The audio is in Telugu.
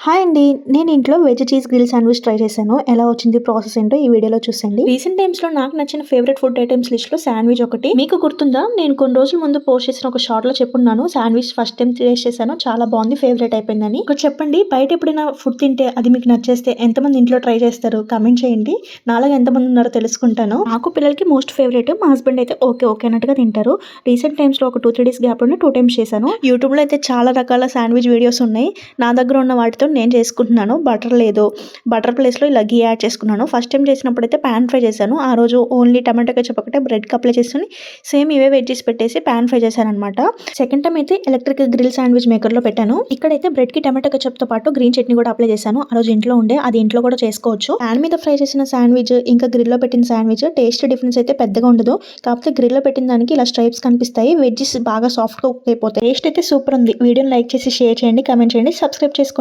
హాయ్ అండి. నేను ఇంట్లో veg cheese grill sandwich try చేశాను. ఎలా వచ్చింది ప్రాసెస్ ఏంటో ఈ వీడియోలో చూసేయండి. రీసెంట్ టైమ్స్‌లో నాకు నచ్చిన ఫేవరెట్ ఫుడ్ ఐటెమ్స్ లిస్ట్‌లో శాండ్విచ్ ఒకటి. మీకు గుర్తుందా? నేను కొన్ని రోజుల ముందు పోస్ట్ చేసిన ఒక షార్ట్‌లో చెప్పున్నాను. శాండ్విచ్ ఫస్ట్ టైమ్ టేస్ట్ చేశాను. చాలా బాగుంది. ఫేవరెట్ అయిపోయిందని. ఒకటి చెప్పండి. బయట ఎప్పుడైనా ఫుడ్ తింటే అది మీకు నచ్చేస్తే ఎంతమంది ఇంట్లో ట్రై చేస్తారు? కామెంట్ చేయండి. నాలాగా ఎంతమంది ఉన్నారో తెలుసుకుంటాను. నాకు పిల్లలకి మోస్ట్ ఫేవరెట్. మా హస్బెండ్ అయితే ఓకే అన్నట్టుగా తింటారు. రీసెంట్ టైమ్స్‌లో ఒక 2, 3 డేస్ గ్యాప్‌లోనే 2 టైమ్స్ చేశాను. యూట్యూబ్‌లో అయితే చాలా రకాల శాండ్విచ్ వీడియోస్ ఉన్నాయి. నా దగ్గర ఉన్న వాటితో నేను చేసుకుంటున్నాను. బటర్ లేదు. బటర్ ప్లేస్‌లో ఇలా ఘీ యాడ్ చేసుకున్నాను. ఫస్ట్ టైమ్ చేసినప్పుడైతే పాన్ ఫ్రై చేశాను. ఆ రోజు ఓన్లీ టమాటో కెచప్ ఒకటే బ్రెడ్‌కి అప్లై చేసుకొని సేమ్ ఇవే వెజ్జీస్ పెట్టేసి పాన్ ఫ్రై చేశాననమాట. సెకండ్ టైమ్ అయితే ఎలక్ట్రిక్ గ్రిల్ శాండ్విచ్ మేకర్‌లో పెట్టాను. ఇక్కడైతే బ్రెడ్‌కి టమాటో కెచప్‌తో పాటు గ్రీన్ చట్నీ కూడా అప్లై చేశాను. ఆ రోజు ఇంట్లో ఉండే అది ఇంట్లో కూడా చేసుకోవచ్చు. పాన్ మీద ఫ్రై చేసిన శాండ్విచ్ ఇంకా గ్రిల్‌లో పెట్టిన శాండ్విచ్ టేస్ట్ డిఫరెన్స్ అయితే పెద్దగా ఉండదు. కాకపోతే గ్రిల్‌లో పెట్టిన దానికి ఇలా స్ట్రైప్స్ కనిపిస్తాయి. వెజ్జీస్ బాగా సాఫ్ట్‌గా కుక్ అయిపోతాయి. టేస్ట్ అయితే సూపర్ ఉంది. వీడియోని లైక్ చేసి షేర్ చేయండి, కామెంట్ చేయండి, సబ్స్క్రైబ్ చేసుకోండి.